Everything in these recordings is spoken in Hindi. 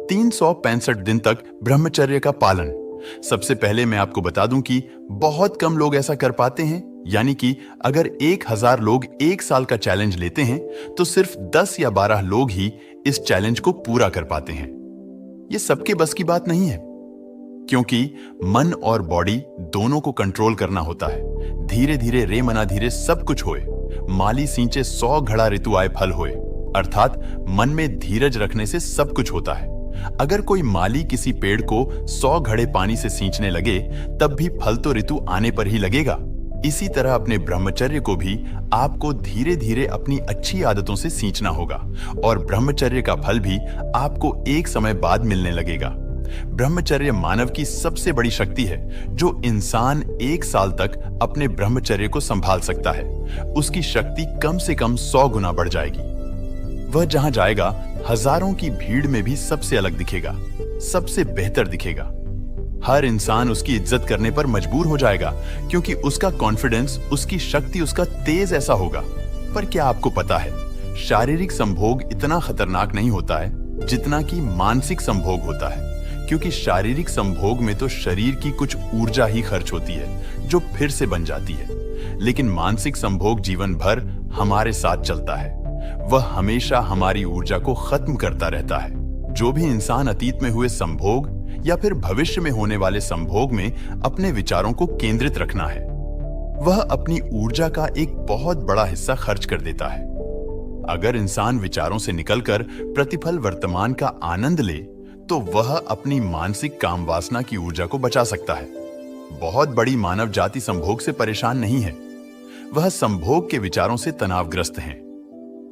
365 दिन तक ब्रह्मचर्य का पालन। सबसे पहले मैं आपको बता दूं कि बहुत कम लोग ऐसा कर पाते हैं। यानी कि अगर 1000 लोग एक साल का चैलेंज लेते हैं तो सिर्फ 10 या 12 लोग ही इस चैलेंज को पूरा कर पाते हैं। ये सबके बस की बात नहीं है, क्योंकि मन और बॉडी दोनों को कंट्रोल करना होता है। धीरे धीरे रे मना धीरे सब कुछ होए, माली सींचे 100 घड़ा ऋतु आए फल होए। अर्थात मन में धीरज रखने से सब कुछ होता है। अगर कोई माली किसी पेड़ को 100 घड़े पानी से सींचने लगे तब भी फल तो ऋतु आने पर ही लगेगा। इसी तरह अपने ब्रह्मचर्य को भी आपको धीरे धीरे अपनी अच्छी आदतों से सींचना होगा और ब्रह्मचर्य का फल भी आपको एक समय बाद मिलने लगेगा। ब्रह्मचर्य मानव की सबसे बड़ी शक्ति है। जो इंसान एक साल तक अपने ब्रह्मचर्य को संभाल सकता है, उसकी शक्ति कम से कम 100 गुना बढ़ जाएगी। वह जहां जाएगा हजारों की भीड़ में भी सबसे अलग दिखेगा, सबसे बेहतर दिखेगा। हर इंसान उसकी इज्जत करने पर मजबूर हो जाएगा, क्योंकि उसका कॉन्फिडेंस, उसकी शक्ति, उसका तेज ऐसा होगा। पर क्या आपको पता है, शारीरिक संभोग इतना खतरनाक नहीं होता है जितना कि मानसिक संभोग होता है। क्योंकि शारीरिक संभोग में तो शरीर की कुछ ऊर्जा ही खर्च होती है जो फिर से बन जाती है, लेकिन मानसिक संभोग जीवन भर हमारे साथ चलता है। वह हमेशा हमारी ऊर्जा को खत्म करता रहता है। जो भी इंसान अतीत में हुए संभोग या फिर भविष्य में होने वाले संभोग में अपने विचारों को केंद्रित रखना है, वह अपनी ऊर्जा का एक बहुत बड़ा हिस्सा खर्च कर देता है। अगर इंसान विचारों से निकलकर प्रतिफल वर्तमान का आनंद ले तो वह अपनी मानसिक काम वासना की ऊर्जा को बचा सकता है। बहुत बड़ी मानव जाति संभोग से परेशान नहीं है, वह संभोग के विचारों से तनावग्रस्त हैं।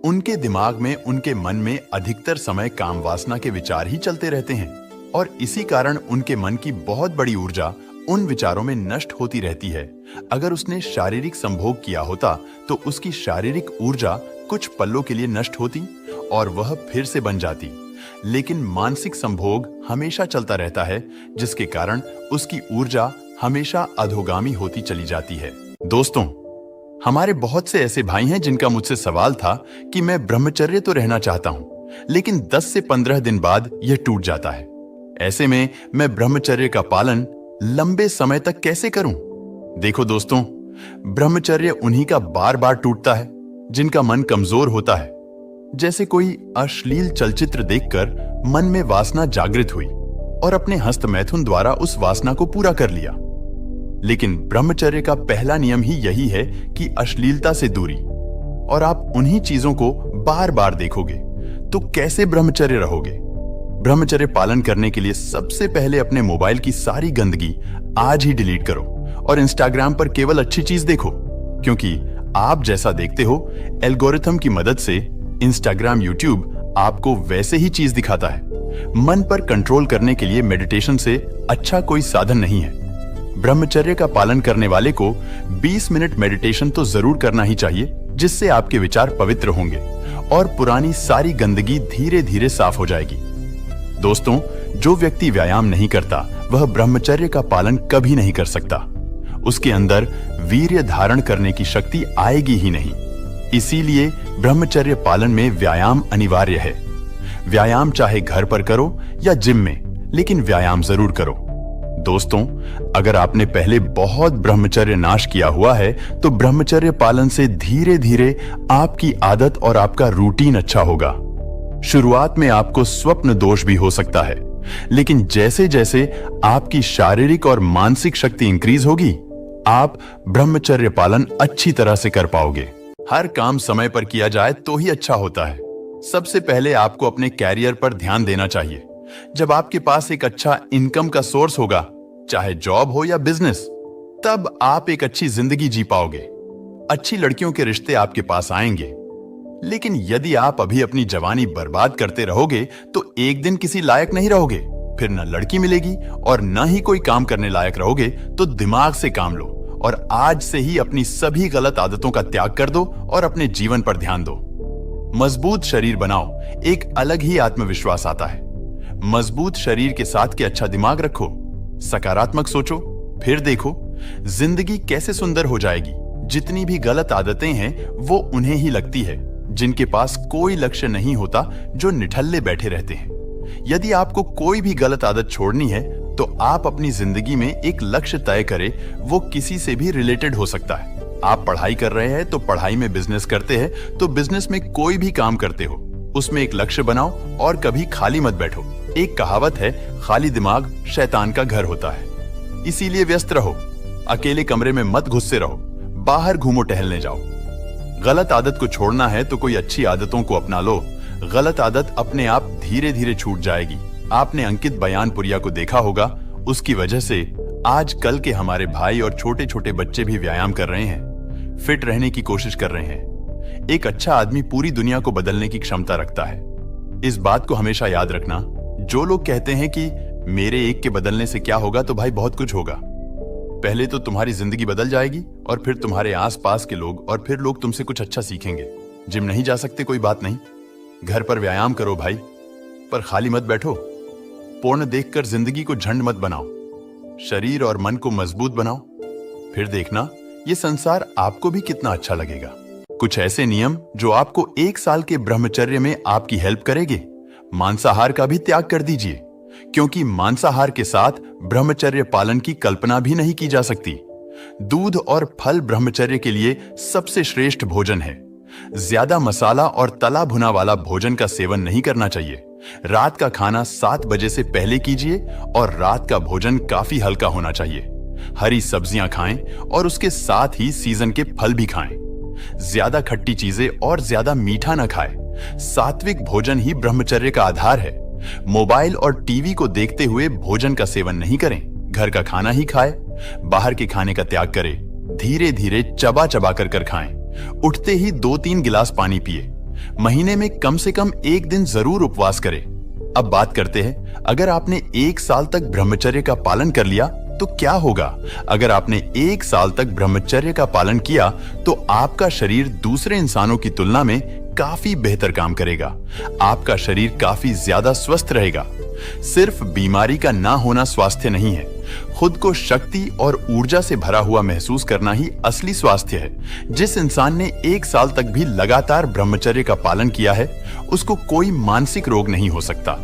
उनके दिमाग में, उनके मन में अधिकतर समय काम वासना के विचार ही चलते रहते हैं और इसी कारण उनके मन की बहुत बड़ी ऊर्जा उन विचारों में नष्ट होती रहती है। अगर उसने शारीरिक संभोग किया होता तो उसकी शारीरिक ऊर्जा कुछ पलों के लिए नष्ट होती और वह फिर से बन जाती, लेकिन मानसिक संभोग हमेशा चलता रहता है, जिसके कारण उसकी ऊर्जा हमेशा अधोगामी होती चली जाती है। दोस्तों, हमारे बहुत से ऐसे भाई हैं जिनका मुझसे सवाल था कि मैं ब्रह्मचर्य तो रहना चाहता हूं, लेकिन 10 से 15 दिन बाद यह टूट जाता है। ऐसे में मैं ब्रह्मचर्य का पालन लंबे समय तक कैसे करूं? देखो दोस्तों, ब्रह्मचर्य उन्हीं का बार बार टूटता है जिनका मन कमजोर होता है। जैसे कोई अश्लील चलचित्र देखकर मन में वासना जागृत हुई और अपने हस्त मैथुन द्वारा उस वासना को पूरा कर लिया। लेकिन ब्रह्मचर्य का पहला नियम ही यही है कि अश्लीलता से दूरी, और आप उन्हीं चीजों को बार बार देखोगे तो कैसे ब्रह्मचर्य रहोगे? ब्रह्मचर्य पालन करने के लिए सबसे पहले अपने मोबाइल की सारी गंदगी आज ही डिलीट करो और इंस्टाग्राम पर केवल अच्छी चीज देखो, क्योंकि आप जैसा देखते हो, एल्गोरिथम की मदद से इंस्टाग्राम, यूट्यूब आपको वैसे ही चीज दिखाता है। मन पर कंट्रोल करने के लिए मेडिटेशन से अच्छा कोई साधन नहीं है। ब्रह्मचर्य का पालन करने वाले को 20 मिनट मेडिटेशन तो जरूर करना ही चाहिए, जिससे आपके विचार पवित्र होंगे और पुरानी सारी गंदगी धीरे धीरे साफ हो जाएगी। दोस्तों, जो व्यक्ति व्यायाम नहीं करता वह ब्रह्मचर्य का पालन कभी नहीं कर सकता। उसके अंदर वीर्य धारण करने की शक्ति आएगी ही नहीं। इसीलिए ब्रह्मचर्य पालन में व्यायाम अनिवार्य है। व्यायाम चाहे घर पर करो या जिम में, लेकिन व्यायाम जरूर करो। दोस्तों, अगर आपने पहले बहुत ब्रह्मचर्य नाश किया हुआ है तो ब्रह्मचर्य पालन से धीरे धीरे आपकी आदत और आपका रूटीन अच्छा होगा। शुरुआत में आपको स्वप्न दोष भी हो सकता है, लेकिन जैसे जैसे आपकी शारीरिक और मानसिक शक्ति इंक्रीज होगी, आप ब्रह्मचर्य पालन अच्छी तरह से कर पाओगे। हर काम समय पर किया जाए तो ही अच्छा होता है। सबसे पहले आपको अपने कैरियर पर ध्यान देना चाहिए। जब आपके पास एक अच्छा इनकम का सोर्स होगा, चाहे जॉब हो या बिजनेस, तब आप एक अच्छी जिंदगी जी पाओगे। अच्छी लड़कियों के रिश्ते आपके पास आएंगे। लेकिन यदि आप अभी अपनी जवानी बर्बाद करते रहोगे तो एक दिन किसी लायक नहीं रहोगे। फिर न लड़की मिलेगी और न ही कोई काम करने लायक रहोगे। तो दिमाग से काम लो और आज से ही अपनी सभी गलत आदतों का त्याग कर दो और अपने जीवन पर ध्यान दो। मजबूत शरीर बनाओ, एक अलग ही आत्मविश्वास आता है। मजबूत शरीर के साथ के अच्छा दिमाग रखो, सकारात्मक सोचो, फिर देखो जिंदगी कैसे सुंदर हो जाएगी। जितनी भी गलत आदतें हैं वो उन्हें ही लगती है जिनके पास कोई लक्ष्य नहीं होता, जो निठल्ले बैठे रहते हैं। यदि आपको कोई भी गलत आदत छोड़नी है तो आप अपनी जिंदगी में एक लक्ष्य तय करें। वो किसी से भी रिलेटेड हो सकता है। आप पढ़ाई कर रहे हैं तो पढ़ाई में, बिजनेस करते हैं तो बिजनेस में, कोई भी काम करते हो उसमें एक लक्ष्य बनाओ और कभी खाली मत बैठो। एक कहावत है, खाली दिमाग शैतान का घर होता है। इसीलिए व्यस्त रहो, अकेले कमरे में मत घुसे रहो, बाहर घूमो, टहलने जाओ। गलत आदत को छोड़ना है तो कोई अच्छी आदतों को अपना लो। गलत आदत अपने आप धीरे धीरे छूट जाएगी। आपने अंकित बयानपुरिया को देखा होगा, उसकी वजह से आज कल के हमारे भाई और छोटे छोटे बच्चे भी व्यायाम कर रहे हैं, फिट रहने की कोशिश कर रहे हैं। एक अच्छा आदमी पूरी दुनिया को बदलने की क्षमता रखता है। इस बात को हमेशा याद रखना। जो लोग कहते हैं कि मेरे एक के बदलने से क्या होगा, तो भाई बहुत कुछ होगा। पहले तो तुम्हारी जिंदगी बदल जाएगी और फिर तुम्हारे आसपास के लोग, और फिर लोग तुमसे कुछ अच्छा सीखेंगे। जिम नहीं जा सकते, कोई बात नहीं, घर पर व्यायाम करो भाई, पर खाली मत बैठो। पूर्ण देखकर जिंदगी को झंड मत बनाओ, शरीर और मन को मजबूत बनाओ। फिर देखना ये संसार आपको भी कितना अच्छा लगेगा। कुछ ऐसे नियम जो आपको 1 साल के ब्रह्मचर्य में आपकी हेल्प करेंगे। मांसाहार का भी त्याग कर दीजिए, क्योंकि मांसाहार के साथ ब्रह्मचर्य पालन की कल्पना भी नहीं की जा सकती। दूध और फल ब्रह्मचर्य के लिए सबसे श्रेष्ठ भोजन है। ज्यादा मसाला और तला भुना वाला भोजन का सेवन नहीं करना चाहिए। रात का खाना 7 बजे से पहले कीजिए और रात का भोजन काफी हल्का होना चाहिए। हरी सब्जियां खाएं और उसके साथ ही सीजन के फल भी खाएं। ज्यादा खट्टी चीजें और ज्यादा मीठा न खाएं। सात्विक भोजन ही ब्रह्मचर्य का आधार है। मोबाइल और टीवी को देखते हुए भोजन का सेवन नहीं करें। घर का खाना ही खाएं। बाहर के खाने का त्याग करें। धीरे धीरे चबा चबा कर खाएं। उठते ही 2-3 गिलास पानी पिए। महीने में कम से कम 1 दिन जरूर उपवास करें। अब बात करते हैं, अगर आपने 1 साल तक ब्रह्मचर्य का पालन कर लिया तो क्या होगा। अगर आपने 1 साल तक ब्रह्मचर्य का पालन किया तो आपका शरीर दूसरे इंसानों की तुलना में काफी बेहतर काम करेगा। आपका शरीर काफी ज्यादा स्वस्थ रहेगा। सिर्फ बीमारी का ना होना स्वास्थ्य नहीं है। खुद को शक्ति और ऊर्जा से भरा हुआ महसूस करना ही असली स्वास्थ्य है। जिस इंसान ने 1 साल तक भी लगातार ब्रह्मचर्य का पालन किया है, उसको कोई मानसिक रोग नहीं हो सकता।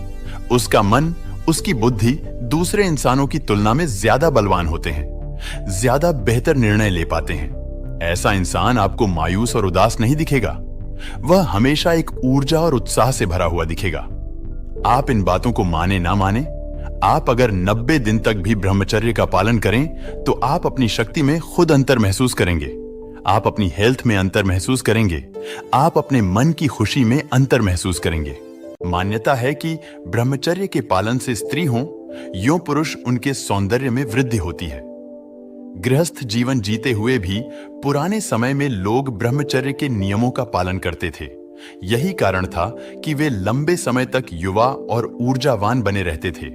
उसका मन, उसकी बुद्धि दूसरे इंसानों की तुलना में ज्यादा बलवान होते हैं, ज्यादा बेहतर निर्णय ले पाते हैं। ऐसा इंसान आपको मायूस और उदास नहीं दिखेगा। वह हमेशा एक ऊर्जा और उत्साह से भरा हुआ दिखेगा। आप इन बातों को माने ना माने, आप अगर 90 दिन तक भी ब्रह्मचर्य का पालन करें तो आप अपनी शक्ति में खुद अंतर महसूस करेंगे। आप अपनी हेल्थ में अंतर महसूस करेंगे। आप अपने मन की खुशी में अंतर महसूस करेंगे। मान्यता है कि ब्रह्मचर्य के पालन से स्त्री हों यो पुरुष, उनके सौंदर्य में वृद्धि होती है। गृहस्थ जीवन जीते हुए भी पुराने समय में लोग ब्रह्मचर्य के नियमों का पालन करते थे। यही कारण था कि वे लंबे समय तक युवा और ऊर्जावान बने रहते थे।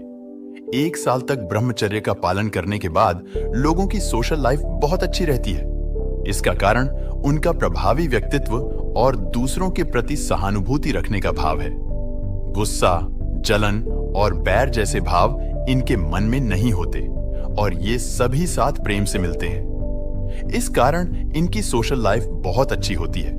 1 साल तक ब्रह्मचर्य का पालन करने के बाद लोगों की सोशल लाइफ बहुत अच्छी रहती है। इसका कारण उनका प्रभावी व्यक्तित्व और दूसरों के प्रति सहानुभूति रखने का भाव है। गुस्सा, जलन और बैर जैसे भाव इनके मन में नहीं होते और ये सभी साथ प्रेम से मिलते हैं। इस कारण इनकी सोशल लाइफ बहुत अच्छी होती है।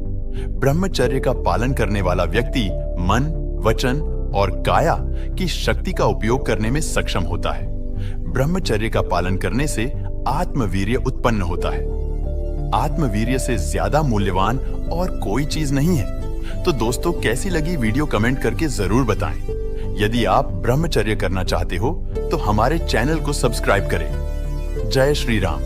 ब्रह्मचर्य का पालन करने वाला व्यक्ति मन, वचन और काया की शक्ति का उपयोग करने में सक्षम होता है। ब्रह्मचर्य का पालन करने से आत्मवीर्य उत्पन्न होता है। आत्मवीर्य से ज्यादा मूल्यवान और कोई चीज नहीं है। तो दोस्तों, कैसी लगी वीडियो कमेंट करके जरूर बताएं। यदि आप ब्रह्मचर्य करना चाहते हो तो हमारे चैनल को सब्सक्राइब करें। जय श्री राम।